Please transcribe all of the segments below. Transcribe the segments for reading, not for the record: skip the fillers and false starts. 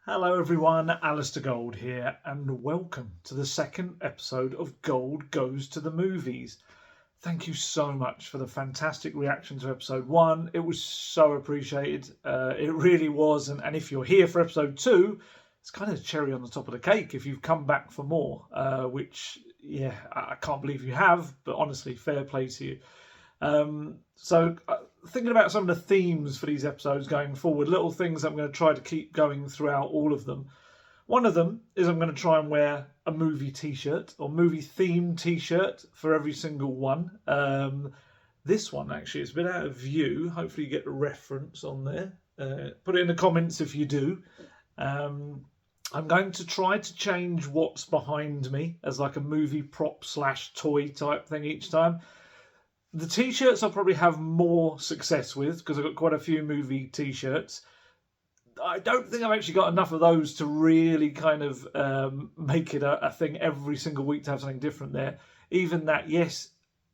Hello everyone, Alistair Gold here, and welcome to the second episode of Gold Goes to the Movies. Thank you so much for the fantastic reaction to episode 1. It was so appreciated. It really was, and if you're here for episode 2, it's kind of the cherry on the top of the cake if you've come back for more, which, yeah, I can't believe you have, but honestly, fair play to you. Thinking about some of the themes for these episodes going forward, little things I'm going to try to keep going throughout all of them. One of them is I'm going to try and wear a movie t-shirt or movie themed t-shirt for every single one. This one actually is a bit out of view. Hopefully you get a reference on there. Put it in the comments if you do. I'm going to try to change what's behind me as like a movie prop / toy type thing each time. The t-shirts I'll probably have more success with because I've got quite a few movie t-shirts. I don't think I've actually got enough of those to really kind of make it a thing every single week to have something different there. Even that, yes,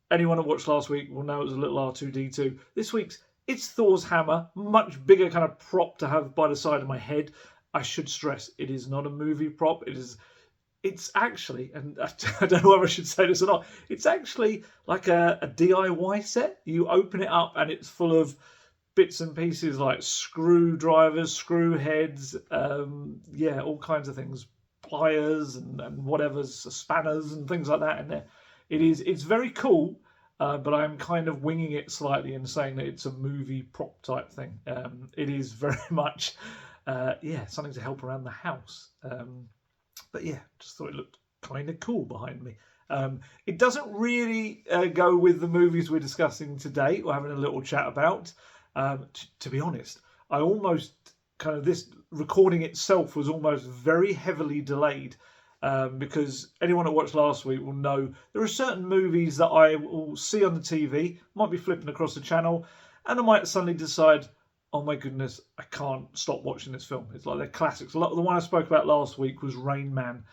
anyone that watched last week will know it was a little R2-D2. This week's, it's Thor's hammer, much bigger kind of prop to have by the side of my head. I should stress, it is not a movie prop. It's actually, and I don't know whether I should say this or not, it's actually like a DIY set. You open it up and it's full of bits and pieces like screwdrivers, screw heads, all kinds of things, pliers and whatever's, spanners and things like that in there. It's very cool, but I'm kind of winging it slightly and saying that it's a movie prop type thing. It is very much, something to help around the house. But yeah, just thought it looked kind of cool behind me. It doesn't really go with the movies we're discussing today or having a little chat about. To be honest, I almost this recording itself was almost very heavily delayed because anyone that watched last week will know there are certain movies that I will see on the TV, might be flipping across the channel, and I might suddenly decide, oh my goodness, I can't stop watching this film. It's like they're classics. The one I spoke about last week was Rain Man.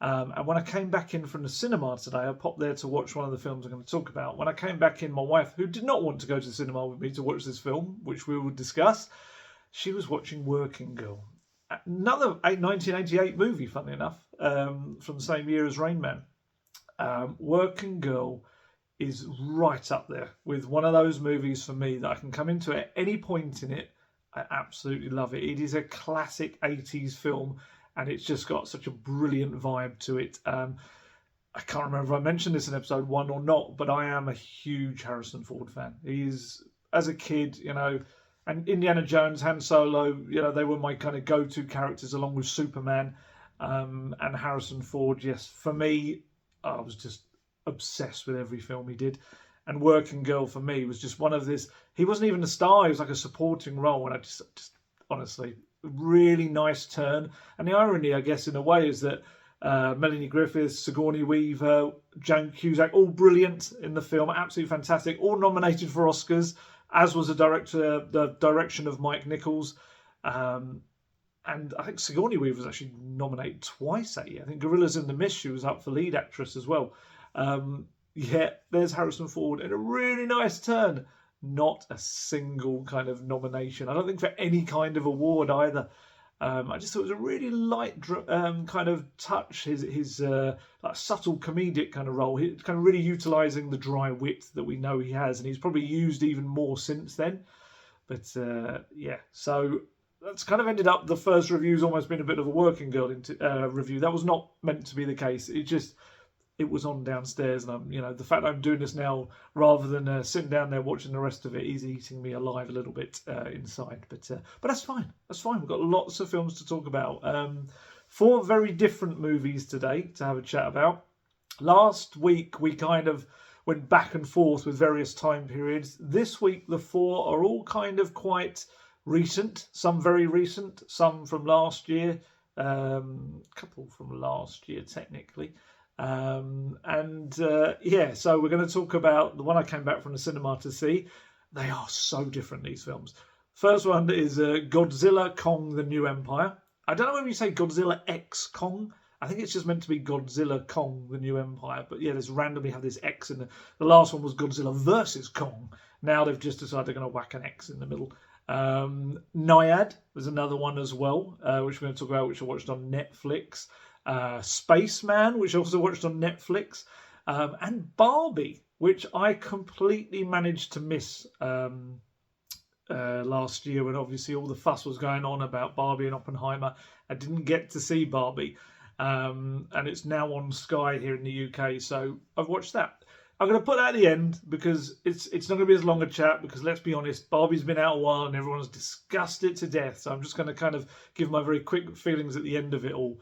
And when I came back in from the cinema today, I popped there to watch one of the films I'm going to talk about. When I came back in, my wife, who did not want to go to the cinema with me to watch this film, which we will discuss, she was watching Working Girl. Another 1988 movie, funnily enough, from the same year as Rain Man. Working Girl is right up there with one of those movies for me that I can come into at any point in it. I absolutely love it. It is a classic 80s film and it's just got such a brilliant vibe to it. I can't remember if I mentioned this in episode 1 or not, but I am a huge Harrison Ford fan. He's, as a kid, and Indiana Jones, Han Solo, they were my kind of go-to characters along with Superman and Harrison Ford. Yes, for me, I was just obsessed with every film he did, and Working Girl for me was just one of this. He wasn't even a star; he was like a supporting role, and I just honestly, really nice turn. And the irony, I guess, in a way, is that Melanie Griffith, Sigourney Weaver, Joan Cusack, all brilliant in the film, absolutely fantastic, all nominated for Oscars, as was the direction of Mike Nichols. And I think Sigourney Weaver was actually nominated twice that year. I think Gorillas in the Mist, she was up for lead actress as well. There's Harrison Ford in a really nice turn. Not a single kind of nomination. I don't think for any kind of award either. I just thought it was a really light kind of touch. His like subtle comedic kind of role. He's kind of really utilising the dry wit that we know he has, and he's probably used even more since then. But so that's kind of ended up. The first review's almost been a bit of a Working Girl review. That was not meant to be the case. It was on downstairs, and I'm, the fact that I'm doing this now rather than sitting down there watching the rest of it is eating me alive a little bit inside. But that's fine. That's fine. We've got lots of films to talk about. 4 very different movies today to have a chat about. Last week we kind of went back and forth with various time periods. This week the 4 are all kind of quite recent. Some very recent. Some from last year. A couple from last year technically. So we're going to talk about the one I came back from the cinema to see. They are so different, these films. First one is Godzilla, Kong, the New Empire. I don't know whether you say Godzilla X Kong. I think it's just meant to be Godzilla, Kong, the New Empire. But yeah, there's randomly have this X in the last one was Godzilla versus Kong. Now they've just decided they're going to whack an X in the middle. Nyad was another one as well, which we're going to talk about, which I watched on Netflix. Spaceman, which I also watched on Netflix. And Barbie, which I completely managed to miss last year when obviously all the fuss was going on about Barbie and Oppenheimer. I didn't get to see Barbie. And it's now on Sky here in the UK, so I've watched that. I'm going to put that at the end because it's not going to be as long a chat because let's be honest, Barbie's been out a while and everyone's discussed it to death. So I'm just going to kind of give my very quick feelings at the end of it all.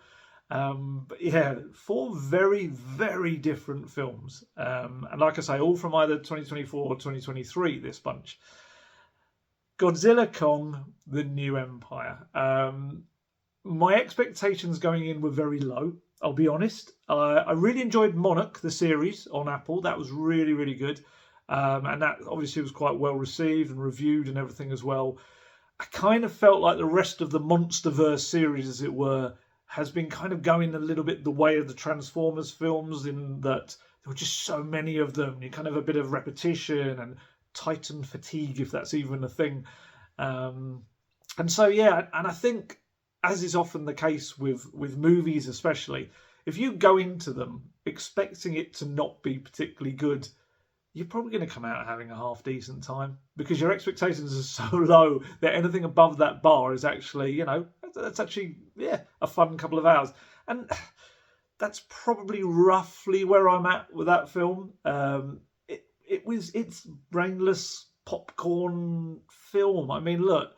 But yeah, 4 very, very different films. And like I say, all from either 2024 or 2023, this bunch. Godzilla, Kong, The New Empire. My expectations going in were very low. I'll be honest. I really enjoyed Monarch, the series on Apple. That was really, really good. And that obviously was quite well received and reviewed and everything as well. I kind of felt like the rest of the Monsterverse series, as it were, has been kind of going a little bit the way of the Transformers films in that there were just so many of them. You kind of a bit of repetition and Titan fatigue, if that's even a thing. And so, yeah, and I think, as is often the case with movies especially, if you go into them expecting it to not be particularly good, you're probably going to come out having a half-decent time because your expectations are so low that anything above that bar is actually, that's actually, a fun couple of hours. And that's probably roughly where I'm at with that film. It's brainless popcorn film. I mean, look,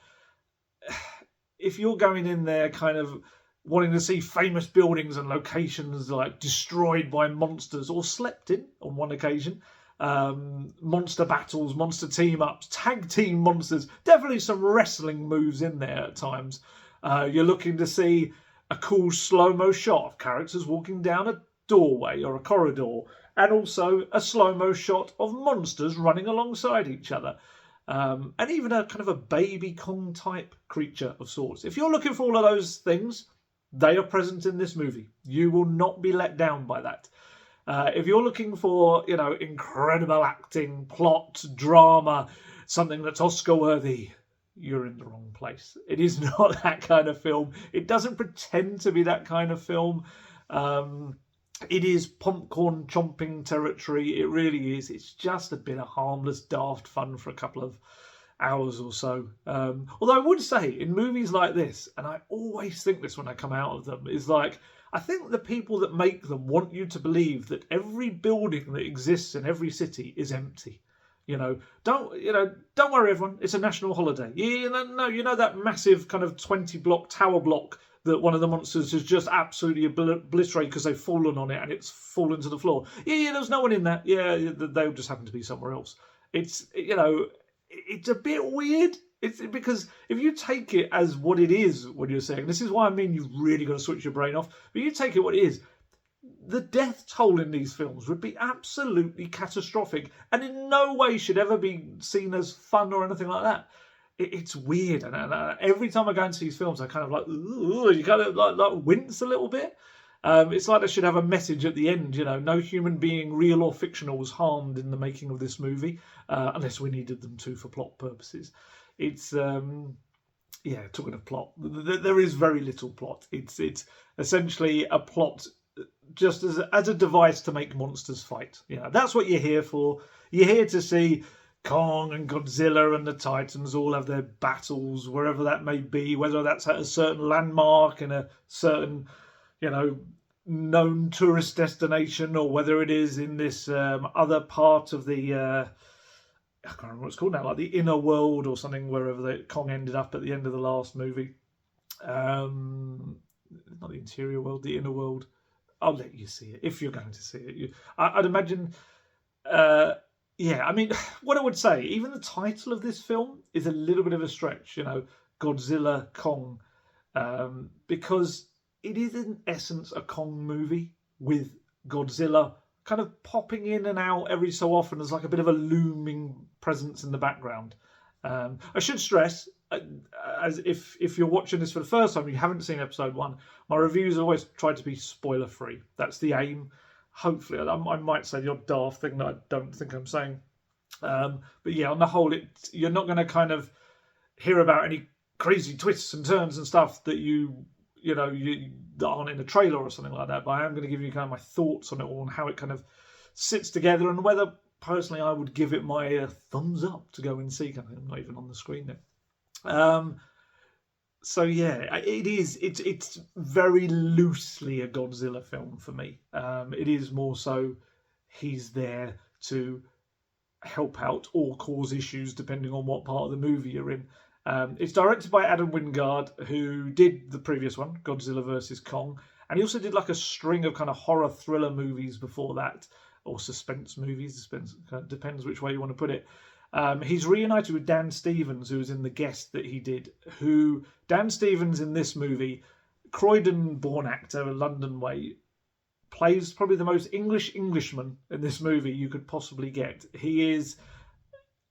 if you're going in there kind of wanting to see famous buildings and locations like destroyed by monsters or slept in on one occasion, monster battles, monster team-ups, tag team monsters, definitely some wrestling moves in there at times. You're looking to see a cool slow-mo shot of characters walking down a doorway or a corridor, and also a slow-mo shot of monsters running alongside each other. And even a kind of a baby Kong type creature of sorts. If you're looking for all of those things, they are present in this movie. You will not be let down by that. If you're looking for, incredible acting, plot, drama, something that's Oscar worthy, you're in the wrong place. It is not that kind of film. It doesn't pretend to be that kind of film. It is popcorn chomping territory. It really is. It's just a bit of harmless, daft fun for a couple of hours or so. Although I would say in movies like this, and I always think this when I come out of them, is like, I think the people that make them want you to believe that every building that exists in every city is empty. Don't worry, everyone. It's a national holiday. That massive kind of 20-block tower block that one of the monsters has just absolutely obliterated because they've fallen on it and it's fallen to the floor. There's no one in that. They'll just happen to be somewhere else. It's a bit weird. It's because if you take it as what it is when you're saying, this is why I mean you've really got to switch your brain off, but you take it what it is, the death toll in these films would be absolutely catastrophic and in no way should ever be seen as fun or anything like that. It's weird, and every time I go into these films, I kind of like, ooh, you kind of like wince a little bit. It's like they should have a message at the end, no human being, real or fictional, was harmed in the making of this movie, unless we needed them to for plot purposes. It's talking of plot, there is very little plot. It's essentially a plot just as a device to make monsters fight. That's what you're here for. You're here to see Kong and Godzilla and the Titans all have their battles wherever that may be, whether that's at a certain landmark in a certain, known tourist destination, or whether it is in this other part of the, I can't remember what it's called now, like the inner world or something, wherever Kong ended up at the end of the last movie. Not the interior world, the inner world. I'll let you see it if you're going to see it. I'd imagine. I mean, what I would say, even the title of this film is a little bit of a stretch, Godzilla, Kong, because it is in essence a Kong movie with Godzilla kind of popping in and out every so often as like a bit of a looming presence in the background. I should stress, as if you're watching this for the first time, you haven't seen episode 1, my reviews always try to be spoiler free. That's the aim. Hopefully, I might say the odd daft thing that I don't think I'm saying. But yeah, on the whole, you're not going to kind of hear about any crazy twists and turns and stuff that you that aren't in a trailer or something like that. But I am going to give you kind of my thoughts on it all and how it kind of sits together, and whether personally I would give it my thumbs up to go and see. I'm not even on the screen there. So yeah, it's very loosely a Godzilla film for me. It is more so he's there to help out or cause issues depending on what part of the movie you're in. It's directed by Adam Wingard, who did the previous one, Godzilla vs. Kong, and he also did like a string of kind of horror thriller movies before that, or suspense movies. Depends which way you want to put it. He's reunited with Dan Stevens, who was in The Guest that he did. Dan Stevens in this movie, Croydon-born actor, London way, plays probably the most Englishman in this movie you could possibly get. He is,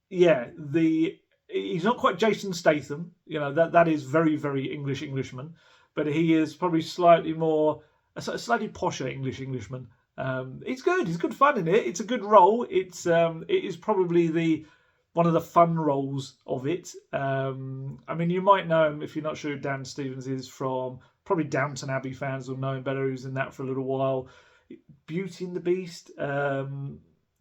he's not quite Jason Statham, that is very, very Englishman, but he is probably slightly more, a slightly posher Englishman. He's good. He's good fun in it. It's a good role. It is probably one of the fun roles of it. I mean, you might know him if you're not sure who Dan Stevens is from. Probably Downton Abbey fans will know him better. He was in that for a little while. Beauty and the Beast. I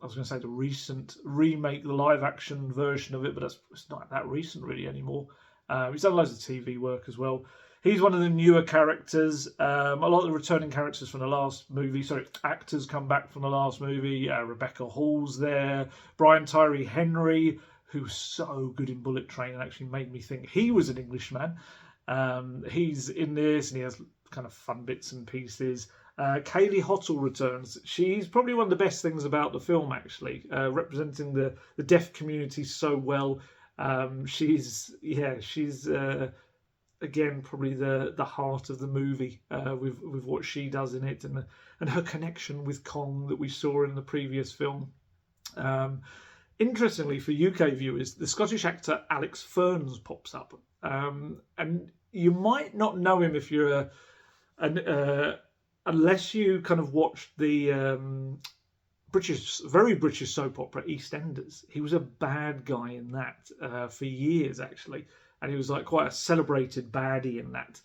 was going to say the recent remake, the live-action version of it, but it's not that recent really anymore. He's done loads of TV work as well. He's one of the newer characters. A lot of the returning characters from the last movie, actors come back from the last movie. Rebecca Hall's there. Brian Tyree Henry, who's so good in Bullet Train and actually made me think he was an Englishman. He's in this and he has kind of fun bits and pieces. Kaylee Hottle returns. She's probably one of the best things about the film, actually, representing the deaf community so well. She's again probably the heart of the movie with what she does in it and her connection with Kong that we saw in the previous film. Interestingly, for UK viewers, the Scottish actor Alex Ferns pops up, and you might not know him if you're unless you kind of watched the very British soap opera EastEnders. He was a bad guy in that for years, actually. And he was like quite a celebrated baddie in that.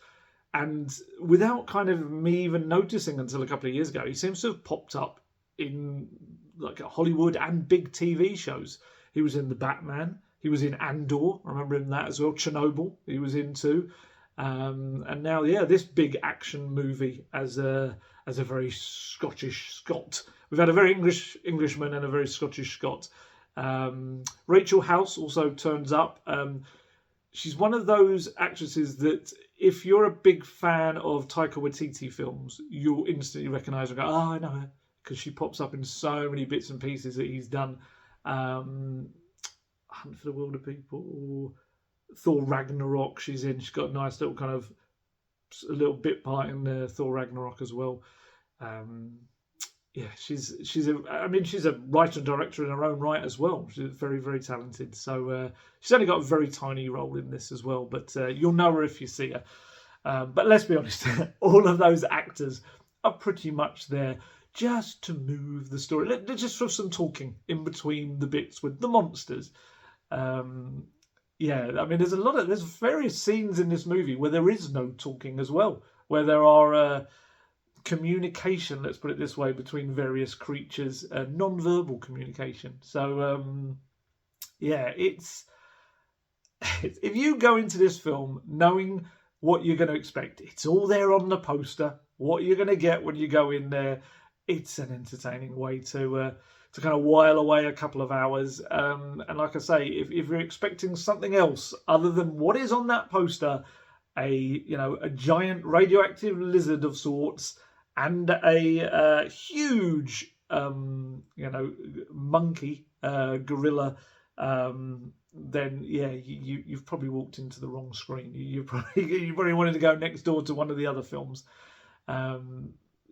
And without kind of me even noticing until a couple of years ago, he seems to have popped up in like Hollywood and big TV shows. He was in The Batman. He was in Andor. I remember him in that as well. Chernobyl he was in too. And now, this big action movie as a very Scottish Scot. We've had a very Englishman and a very Scottish Scot. Rachel House also turns up. She's one of those actresses that if you're a big fan of Taika Waititi films, you'll instantly recognise her and go, oh, I know her, because she pops up in so many bits and pieces that he's done. Hunt for the Wilder People, Thor Ragnarok she's in. She's got a nice little kind of a little bit part in Thor Ragnarok as well. She's a writer and director in her own right as well. She's very, very talented. So she's only got a very tiny role in this as well, but you'll know her if you see her. But let's be honest, all of those actors are pretty much there just to move the story. Let's just have some talking in between the bits with the monsters. There's various scenes in this movie where there is no talking as well, where there are communication, let's put it this way, between various creatures, non-verbal communication. So it's if you go into this film knowing what you're going to expect, it's all there on the poster, what you're going to get when you go in there. It's an entertaining way to kind of while away a couple of hours. And like I say, if you're expecting something else other than what is on that poster, a giant radioactive lizard of sorts and a huge monkey gorilla, then you've probably walked into the wrong screen. You probably wanted to go next door to one of the other films.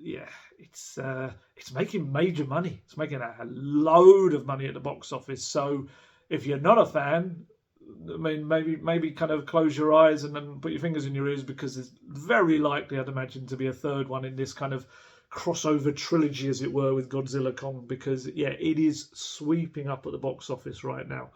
It's making major money. It's making a load of money at the box office. So if you're not a fan, I mean, maybe kind of close your eyes and then put your fingers in your ears, because it's very likely, I'd imagine, to be a third one in this kind of crossover trilogy, as it were, with Godzilla Kong, because it is sweeping up at the box office right now.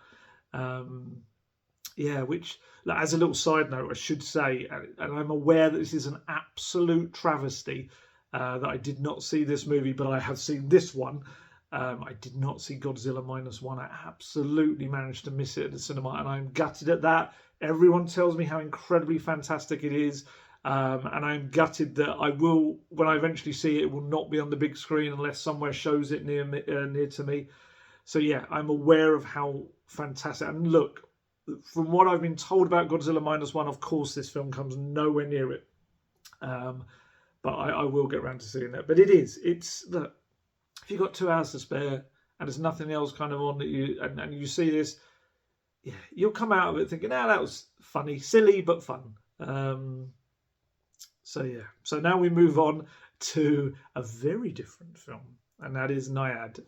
Yeah, which, like, as a little side note, I should say, and I'm aware that this is an absolute travesty, that I did not see this movie, but I have seen this one. I did not see Godzilla minus one. I absolutely managed to miss it at the cinema, and I'm gutted at that. Everyone tells me how incredibly fantastic it is, and I'm gutted that I will, when I eventually see it, it will not be on the big screen unless somewhere shows it near to me. So yeah, I'm aware of how fantastic. And look, from what I've been told about Godzilla minus one, of course, this film comes nowhere near it. Um, but I will get around to seeing that. But it's look, if you've got 2 hours to spare and there's nothing else kind of on that and you see this, yeah, you'll come out of it thinking, that was funny, silly but fun. So yeah, so now we move on to a very different film, and that is Nyad,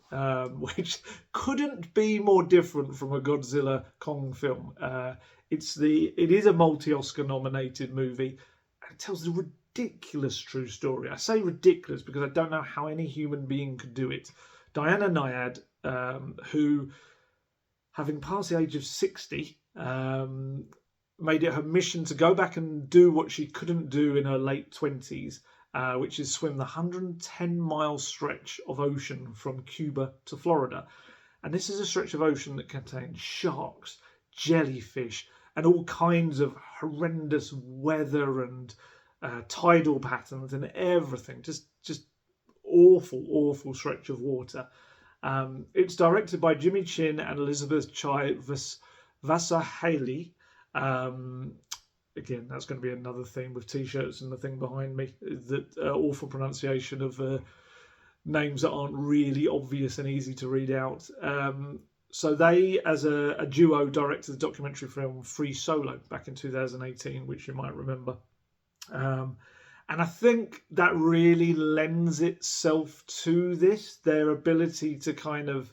which couldn't be more different from a Godzilla Kong film. It is a multi-Oscar nominated movie, and it tells the ridiculous true story. I say ridiculous because I don't know how any human being could do it. Diana Nyad, who, having passed the age of 60, made it her mission to go back and do what she couldn't do in her late 20s, which is swim the 110-mile stretch of ocean from Cuba to Florida. And this is a stretch of ocean that contains sharks, jellyfish, and all kinds of horrendous weather and tidal patterns and everything. Just awful stretch of water. It's directed by Jimmy Chin and Elizabeth Chai Vasahaley. Again, that's going to be another theme with t-shirts and the thing behind me, that awful pronunciation of names that aren't really obvious and easy to read out. So they, as a duo, directed the documentary film Free Solo back in 2018, which you might remember. And I think that really lends itself to this, their ability to kind of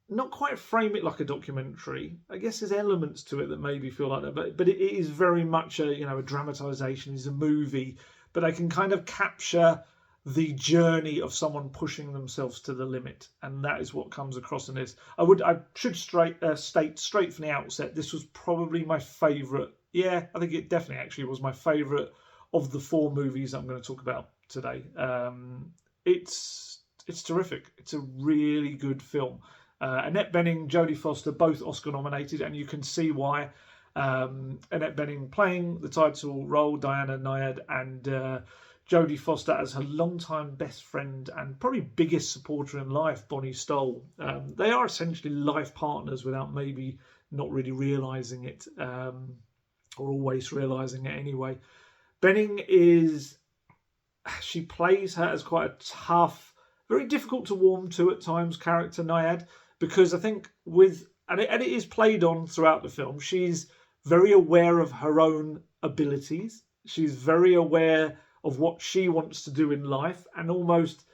not quite frame it like a documentary. I guess there's elements to it that maybe feel like that, but it is very much a dramatization. It's a movie, but they can kind of capture the journey of someone pushing themselves to the limit, and that is what comes across in this. I should state straight from the outset, this was probably my favourite. Yeah, I think it definitely actually was my favourite of the 4 movies I'm going to talk about today. It's terrific. It's a really good film. Annette Bening, Jodie Foster, both Oscar nominated, and you can see why. Annette Bening playing the title role, Diana Nyad, and Jodie Foster as her longtime best friend and probably biggest supporter in life, Bonnie Stoll. They are essentially life partners without maybe not really realising it, or always realising it anyway. Bening she plays her as quite a tough, very difficult to warm to at times character, Nyad, because I think and it is played on throughout the film, she's very aware of her own abilities. She's very aware of what she wants to do in life, and almost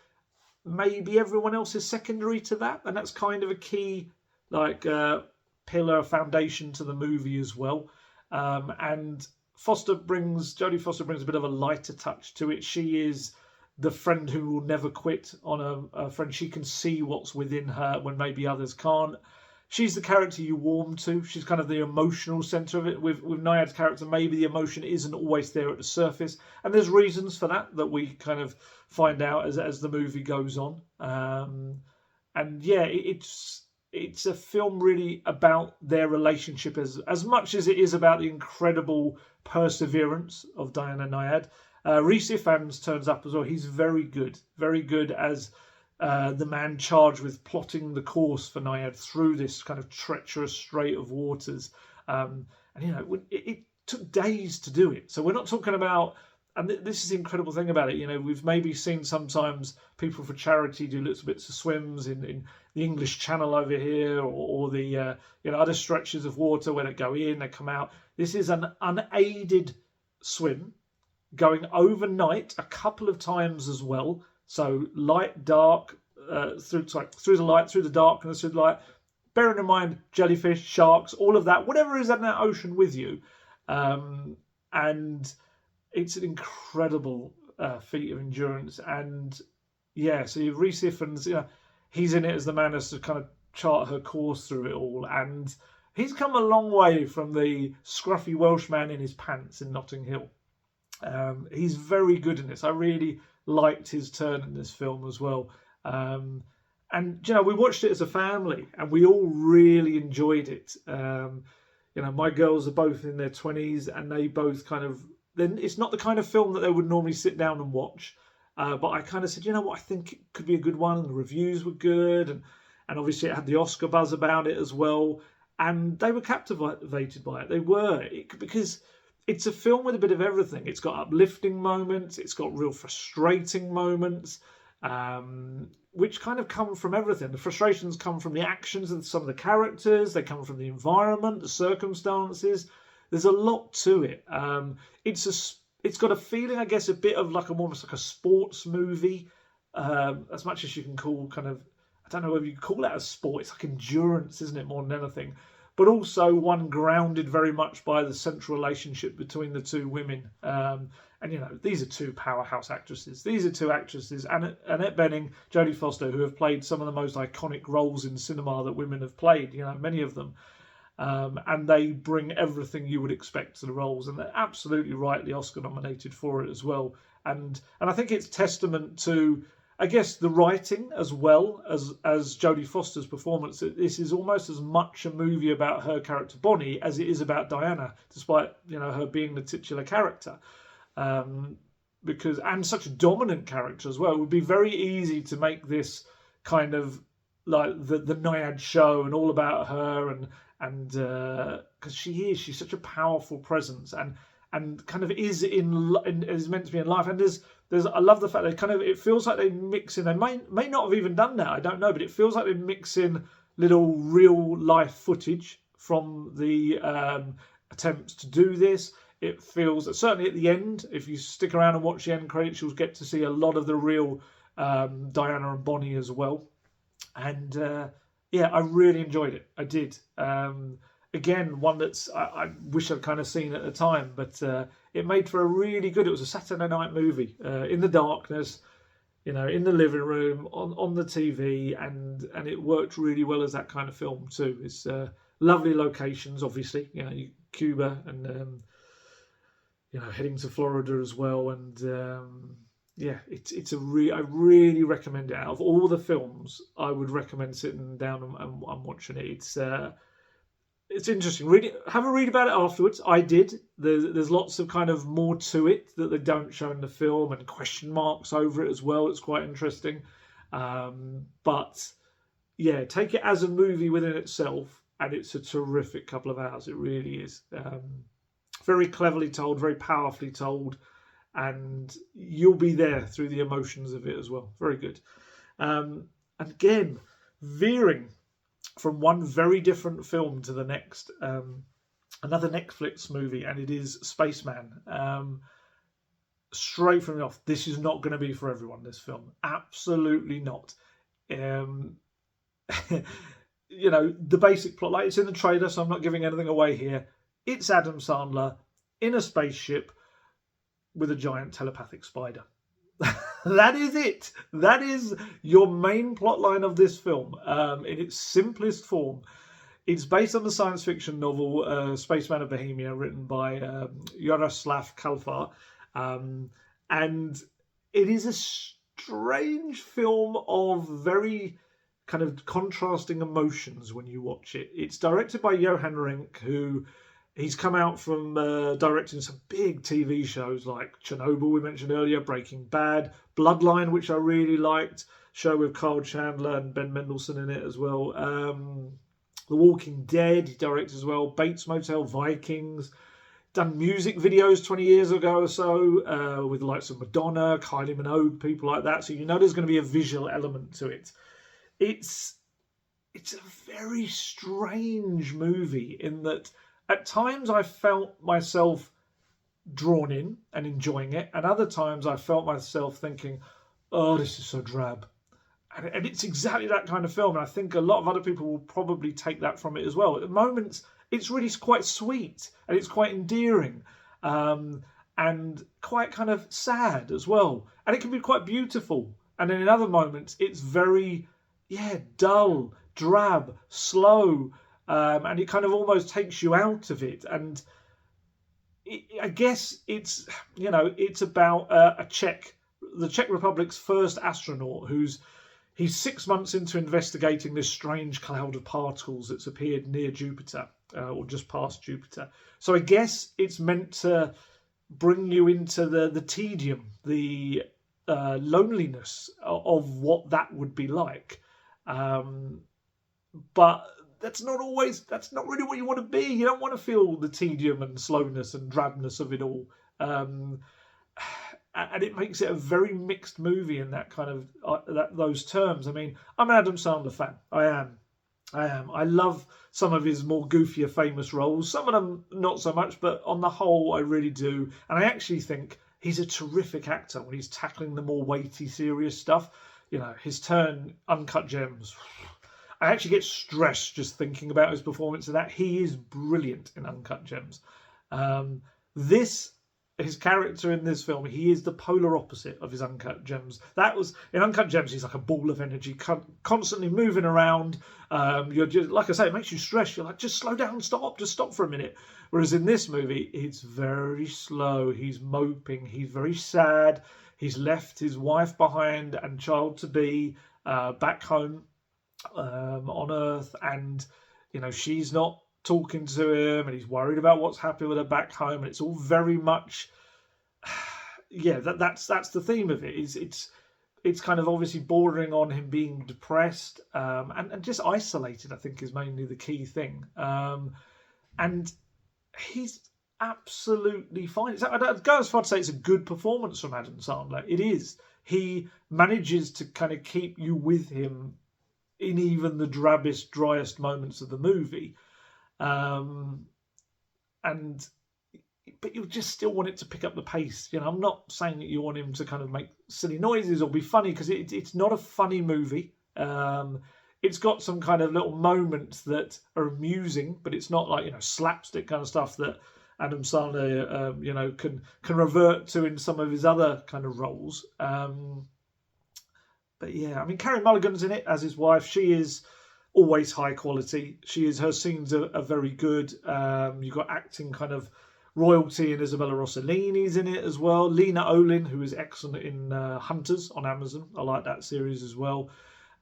maybe everyone else is secondary to that. And that's kind of a key, pillar, foundation to the movie as well. And Jodie Foster brings a bit of a lighter touch to it. She is the friend who will never quit on a friend. She can see what's within her when maybe others can't. She's the character you warm to. She's kind of the emotional centre of it. With Nyad's character, maybe the emotion isn't always there at the surface. And there's reasons for that we kind of find out as the movie goes on. And yeah, it's a film really about their relationship as much as it is about the incredible perseverance of Diana Nyad. Rhys Ifans turns up as well. He's very good as the man charged with plotting the course for Nyad through this kind of treacherous strait of waters. And it took days to do it. So we're not talking about, and this is the incredible thing about it, we've maybe seen sometimes people for charity do little bits of swims in the English Channel over here, or the other stretches of water where they go in, they come out. This is an unaided swim, going overnight a couple of times as well. So light, dark, through the light, through the darkness, through the light. Bearing in mind jellyfish, sharks, all of that, whatever is in that ocean with you. And it's an incredible feat of endurance. And yeah, so you have Rhys Ifans, he's in it as the man as to kind of chart her course through it all. And he's come a long way from the scruffy Welshman in his pants in Notting Hill. He's very good in this. I really liked his turn in this film as well. And we watched it as a family, and we all really enjoyed it. My girls are both in their 20s, and they both kind of. Then it's not the kind of film that they would normally sit down and watch. But I kind of said, I think it could be a good one, and the reviews were good, and obviously it had the Oscar buzz about it as well, and they were captivated by it. They were, because it's a film with a bit of everything. It's got uplifting moments, it's got real frustrating moments, which kind of come from everything. The frustrations come from the actions of some of the characters, they come from the environment, the circumstances. There's a lot to it. It's got a feeling, I guess, a bit of almost like a sports movie, as much as you can call kind of, I don't know whether you call that a sport. It's like endurance, isn't it, more than anything? But also one grounded very much by the central relationship between the two women. And these are two powerhouse actresses. These are two actresses, Annette Bening, Jodie Foster, who have played some of the most iconic roles in cinema that women have played. Many of them. And they bring everything you would expect to the roles, and they're absolutely rightly Oscar nominated for it as well. And I think it's testament to, I guess, the writing as well as Jodie Foster's performance. This is almost as much a movie about her character Bonnie as it is about Diana, despite her being the titular character. And such a dominant character as well. It would be very easy to make this kind of like the Nyad show and all about her, and because she's such a powerful presence, and kind of is is meant to be in life. And there's I love the fact that it feels like they mix in. They may not have even done that, I don't know, but it feels like they mix in little real life footage from the attempts to do this. It feels certainly at the end, if you stick around and watch the end credits, you'll get to see a lot of the real Diana and Bonnie as well. And I really enjoyed it. I did. Again, one that's I wish I'd kind of seen at the time, but it made for a really good. It was a Saturday night movie in the darkness, in the living room on the TV, and it worked really well as that kind of film too. It's lovely locations, obviously. Cuba and heading to Florida as well, and. It's I really recommend it. Out of all the films, I would recommend sitting down and watching it. It's interesting. Have a read about it afterwards. I did. There's lots of kind of more to it that they don't show in the film, and question marks over it as well. It's quite interesting. But take it as a movie within itself, and it's a terrific couple of hours. It really is. Very cleverly told, very powerfully told. And you'll be there through the emotions of it as well. Very good. And again, veering from one very different film to the next, another Netflix movie, and it is Spaceman. Straight from the off, this is not going to be for everyone, this film. Absolutely not. The basic plot, it's in the trailer, so I'm not giving anything away here. It's Adam Sandler in a spaceship with a giant telepathic spider. That is it. That is your main plot line of this film, in its simplest form. It's based on the science fiction novel Spaceman of Bohemia, written by Jaroslav Kalfar. And it is a strange film of very kind of contrasting emotions when you watch it. It's directed by Johan Renck, who... He's come out from directing some big TV shows like Chernobyl, we mentioned earlier, Breaking Bad, Bloodline, which I really liked, show with Carl Chandler and Ben Mendelsohn in it as well. The Walking Dead, he directed as well, Bates Motel, Vikings, done music videos 20 years ago or so with the likes of Madonna, Kylie Minogue, people like that. So there's going to be a visual element to it. It's a very strange movie in that at times I felt myself drawn in and enjoying it, and other times I felt myself thinking, oh, this is so drab. And it's exactly that kind of film, and I think a lot of other people will probably take that from it as well. At the moments, it's really quite sweet, and it's quite endearing, and quite kind of sad as well. And it can be quite beautiful. And then in other moments, it's very, dull, drab, slow, and it kind of almost takes you out of it. And I guess it's it's about the Czech Republic's first astronaut he's 6 months into investigating this strange cloud of particles that's appeared near Jupiter, or just past Jupiter. So I guess it's meant to bring you into the tedium, the loneliness of what that would be like. But that's not really what you want to be. You don't want to feel the tedium and slowness and drabness of it all. And it makes it a very mixed movie in that kind of those terms. I mean, I'm an Adam Sandler fan. I am. I love some of his more goofier, famous roles. Some of them not so much, but on the whole, I really do. And I actually think he's a terrific actor when he's tackling the more weighty, serious stuff. His turn, Uncut Gems. I actually get stressed just thinking about his performance in that. He is brilliant in Uncut Gems. His character in this film, he is the polar opposite of his Uncut Gems. In Uncut Gems, he's like a ball of energy, constantly moving around. You're just, like I say, it makes you stress. You're like, just slow down, just stop for a minute. Whereas in this movie, it's very slow. He's moping. He's very sad. He's left his wife behind and child to be back home on Earth, and she's not talking to him, and he's worried about what's happening with her back home, and it's all very much that's the theme of it. It's kind of obviously bordering on him being depressed and just isolated, I think, is mainly the key thing. And he's absolutely fine. I'd go as far to say it's a good performance from Adam Sandler. It is. He manages to kind of keep you with him in even the drabbest, driest moments of the movie. But you just still want it to pick up the pace. I'm not saying that you want him to kind of make silly noises or be funny, because it's not a funny movie. It's got some kind of little moments that are amusing, but it's not like slapstick kind of stuff that Adam Sandler can revert to in some of his other kind of roles. But yeah, I mean, Carey Mulligan's in it as his wife. She is always high quality. Her scenes are very good. You've got acting kind of royalty, and Isabella Rossellini's in it as well. Lena Olin, who is excellent in Hunters on Amazon. I like that series as well.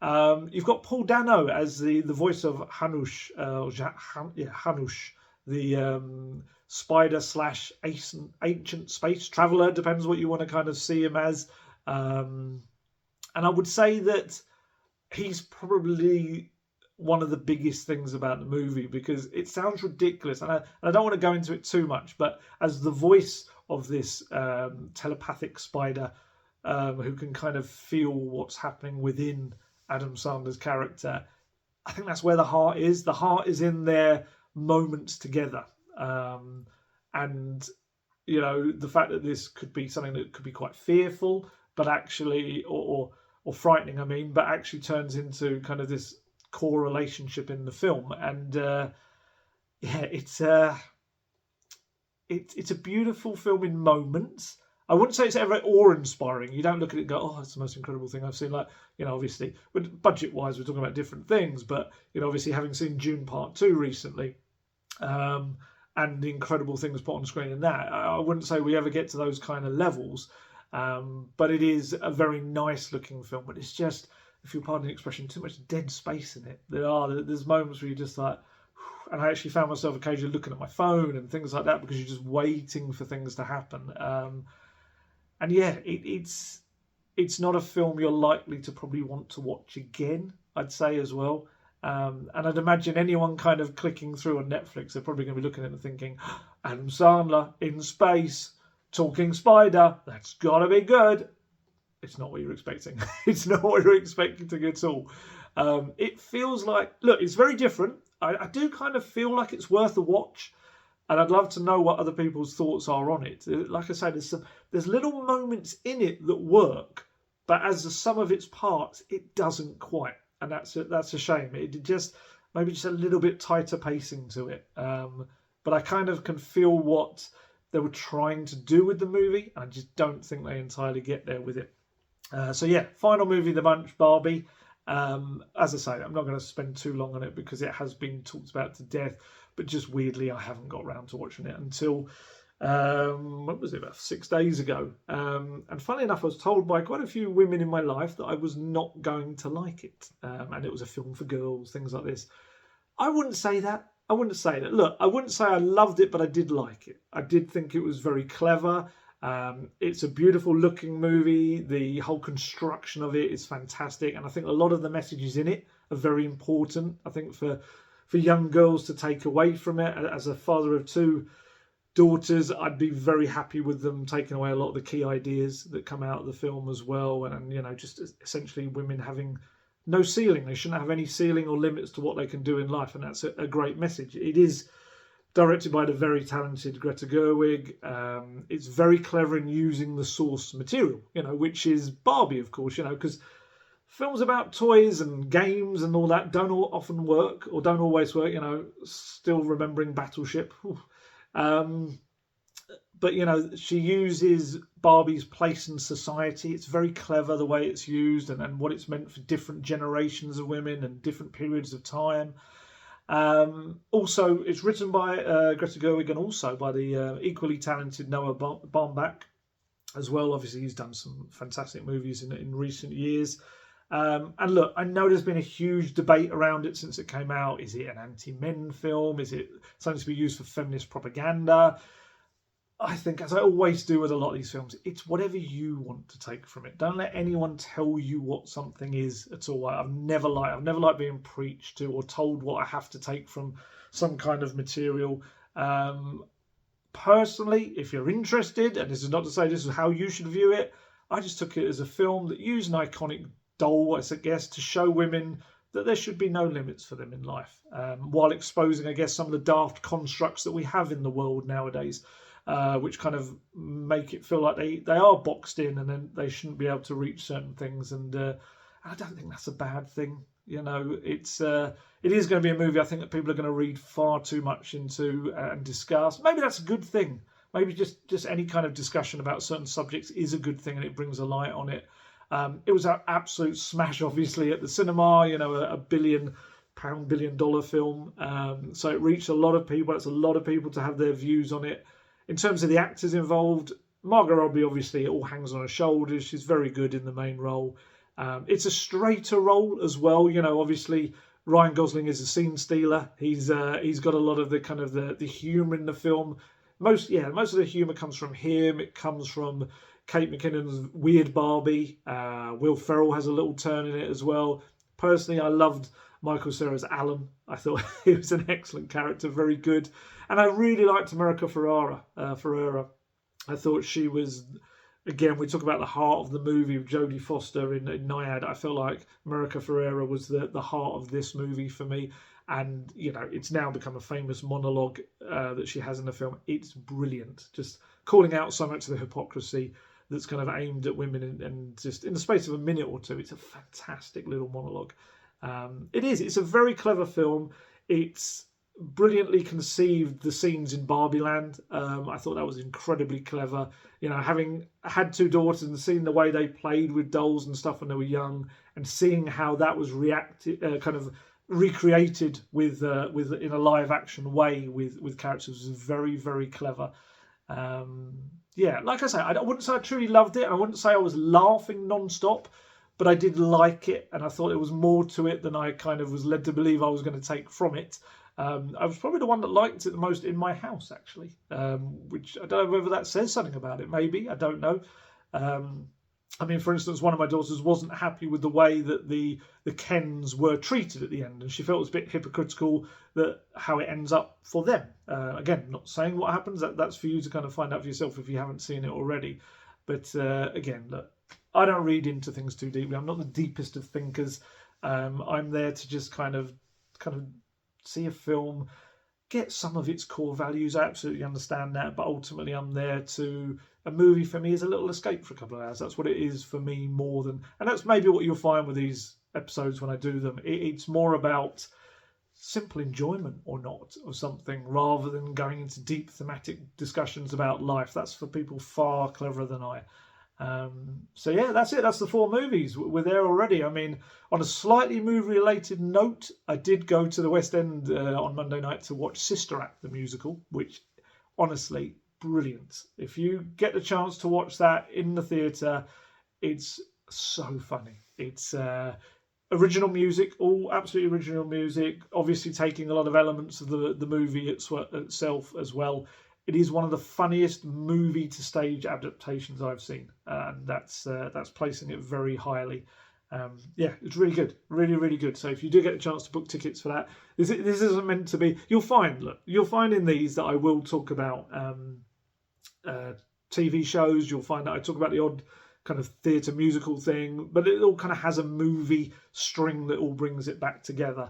You've got Paul Dano as the voice of Hanush, Hanush, the spider / ancient space traveller, depends what you want to kind of see him as. And I would say that he's probably one of the biggest things about the movie, because it sounds ridiculous, and I don't want to go into it too much, but as the voice of this telepathic spider who can kind of feel what's happening within Adam Sandler's character, I think that's where the heart is. The heart is in their moments together. And the fact that this could be something that could be quite fearful, but actually, or frightening, I mean, but actually turns into kind of this core relationship in the film. And it's a beautiful film in moments. I wouldn't say it's ever awe-inspiring. You don't look at it and go, oh, that's the most incredible thing I've seen. Like, obviously, budget-wise, we're talking about different things, but, obviously having seen Dune Part 2 recently, and the incredible things put on screen in that, I wouldn't say we ever get to those kind of levels. But it is a very nice-looking film. But it's just, if you'll pardon the expression, too much dead space in it. There's moments where you're just like, and I actually found myself occasionally looking at my phone and things like that, because you're just waiting for things to happen. And yeah, it's not a film you're likely to probably want to watch again, I'd say as well. And I'd imagine anyone kind of clicking through on Netflix, they're probably going to be looking at it and thinking, Adam Sandler in space, talking spider, that's got to be good. It's not what you're expecting. It's not what you're expecting at all. It feels like, look, it's very different. I do kind of feel like it's worth a watch. And I'd love to know what other people's thoughts are on it. Like I said, there's little moments in it that work, but as the sum of its parts, it doesn't quite. And that's a shame. It just, maybe just a little bit tighter pacing to it. But I kind of can feel what they were trying to do with the movie. I just don't think they entirely get there with it. So yeah, final movie of the bunch, Barbie. As I say, I'm not going to spend too long on it because it has been talked about to death, but just weirdly, I haven't got around to watching it until, what was it, about 6 days ago. And funnily enough, I was told by quite a few women in my life that I was not going to like it. And it was a film for girls, things like this. I wouldn't say that. I wouldn't say that. Look, I wouldn't say I loved it, but I did like it. I did think it was very clever. It's a beautiful looking movie. The whole construction of it is fantastic. And I think a lot of the messages in it are very important. I think for young girls to take away from it. As a father of two daughters, I'd be very happy with them taking away a lot of the key ideas that come out of the film as well. And just essentially women having no ceiling. They shouldn't have any ceiling or limits to what they can do in life. And that's a great message. It is directed by the very talented Greta Gerwig. It's very clever in using the source material, which is Barbie, of course, because films about toys and games and all that don't often work or don't always work, still remembering Battleship. But, she uses Barbie's place in society. It's very clever the way it's used and what it's meant for different generations of women and different periods of time. Also, it's written by Greta Gerwig and also by the equally talented Noah Baumbach as well. Obviously, he's done some fantastic movies in recent years. And look, I know there's been a huge debate around it since it came out. Is it an anti-men film? Is it something to be used for feminist propaganda? I think, as I always do with a lot of these films, it's whatever you want to take from it. Don't let anyone tell you what something is at all. I've never liked being preached to or told what I have to take from some kind of material. Personally, if you're interested, and this is not to say this is how you should view it, I just took it as a film that used an iconic doll, I guess, to show women that there should be no limits for them in life, while exposing, I guess, some of the daft constructs that we have in the world nowadays. Which kind of make it feel like they are boxed in and then they shouldn't be able to reach certain things. And I don't think that's a bad thing. It is going to be a movie I think that people are going to read far too much into and discuss. Maybe that's a good thing. Maybe just any kind of discussion about certain subjects is a good thing and it brings a light on it. It was an absolute smash, obviously, at the cinema. A $1 billion film. So it reached a lot of people. It's a lot of people to have their views on it. In terms of the actors involved, Margot Robbie, obviously, it all hangs on her shoulders. She's very good in the main role. It's a straighter role as well. Obviously, Ryan Gosling is a scene stealer. He's got a lot of the kind of the humour in the film. Most of the humour comes from him. It comes from Kate McKinnon's weird Barbie. Will Ferrell has a little turn in it as well. Personally, I loved Michael Cera's Alan. I thought he was an excellent character, very good. And I really liked America Ferrera. I thought she was, again, we talk about the heart of the movie with Jodie Foster in Nyad. I feel like America Ferrera was the heart of this movie for me. And, it's now become a famous monologue that she has in the film. It's brilliant. Just calling out so much of the hypocrisy that's kind of aimed at women and just in the space of a minute or two. It's a fantastic little monologue. It's a very clever film. It's brilliantly conceived, the scenes in Barbie Land. I thought that was incredibly clever. Having had two daughters and seeing the way they played with dolls and stuff when they were young, and seeing how that was kind of recreated with in a live action way with characters was very, very clever. Like I say, I wouldn't say I truly loved it. I wouldn't say I was laughing non-stop, but I did like it, and I thought there was more to it than I kind of was led to believe I was going to take from it. I was probably the one that liked it the most in my house, actually, which I don't know whether that says something about it. Maybe, I don't know. For instance, one of my daughters wasn't happy with the way that the Kens were treated at the end, and she felt it was a bit hypocritical that how it ends up for them. Again, not saying what happens. That's for you to kind of find out for yourself if you haven't seen it already. But again, look, I don't read into things too deeply. I'm not the deepest of thinkers. I'm there to just kind of see a film, get some of its core values. I absolutely understand that, but ultimately I'm there to... A movie for me is a little escape for a couple of hours. That's what it is for me more than... And that's maybe what you'll find with these episodes when I do them. It's more about simple enjoyment or not of something rather than going into deep thematic discussions about life. That's for people far cleverer than I. So yeah, that's it. That's the 4 movies. We're there already. I mean, on a slightly movie-related note, I did go to the West End on Monday night to watch Sister Act, the musical, which honestly, brilliant. If you get the chance to watch that in the theatre, it's so funny. It's original music, all absolutely original music, obviously taking a lot of elements of the movie itself as well. It is one of the funniest movie to stage adaptations I've seen, and that's placing it very highly. Yeah, it's really good, really good. So if you do get a chance to book tickets for that, this isn't meant to be. You'll find in these that I will talk about TV shows. You'll find that I talk about the odd kind of theatre musical thing, but it all kind of has a movie string that all brings it back together.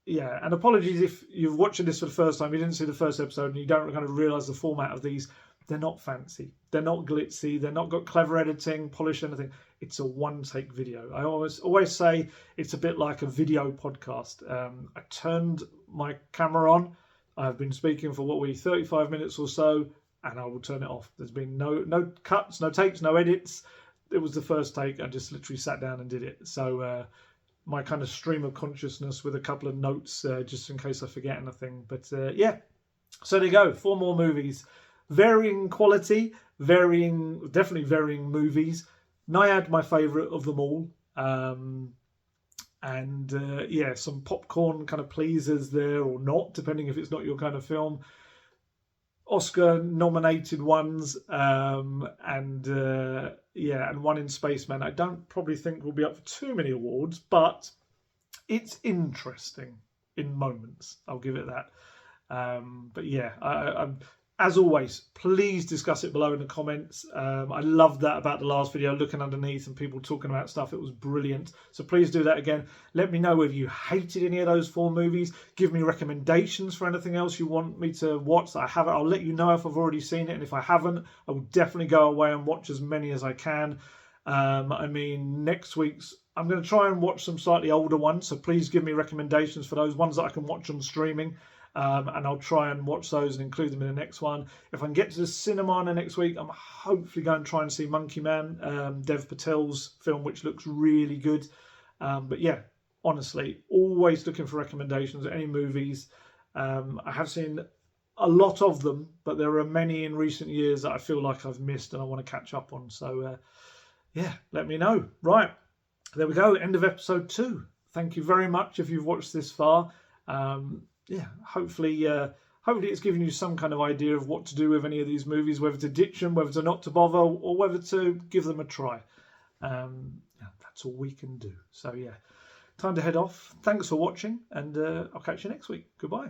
Yeah, and apologies if you're watching this for the first time, you didn't see the first episode and you don't kind of realise the format of these. They're not fancy, they're not glitzy, they're not got clever editing, polished anything. It's a one-take video. I always say it's a bit like a video podcast. I turned my camera on, I've been speaking for 35 minutes or so, and I will turn it off. There's been no cuts, no takes, no edits. It was the first take. I just literally sat down and did it. So my kind of stream of consciousness with a couple of notes just in case I forget anything. But yeah, so there you go. 4 more movies, varying quality, definitely varying movies. Nyad, my favourite of them all. And yeah, some popcorn kind of pleasers there or not, depending if it's not your kind of film. Oscar nominated ones, and one in Spaceman. I don't probably think will be up for too many awards, but it's interesting in moments. I'll give it that. But yeah, I'm as always, please discuss it below in the comments. I loved that about the last video, looking underneath and people talking about stuff. It was brilliant. So please do that again. Let me know whether you hated any of those 4 movies. Give me recommendations for anything else you want me to watch that I haven't. I'll let you know if I've already seen it. And if I haven't, I will definitely go away and watch as many as I can. I mean, next week's, I'm going to try and watch some slightly older ones. So please give me recommendations for those ones that I can watch on streaming. And I'll try and watch those and include them in the next one. If I can get to the cinema in the next week, I'm hopefully going to try and see Monkey Man, Dev Patel's film, which looks really good. But yeah, honestly, always looking for recommendations, any movies. I have seen a lot of them, but there are many in recent years that I feel like I've missed and I want to catch up on. So yeah, let me know. Right, there we go, end of episode 2. Thank you very much if you've watched this far. Yeah, hopefully it's given you some kind of idea of what to do with any of these movies, whether to ditch them, whether to not to bother, or whether to give them a try. Yeah, that's all we can do. So yeah, time to head off. Thanks for watching, and I'll catch you next week. Goodbye.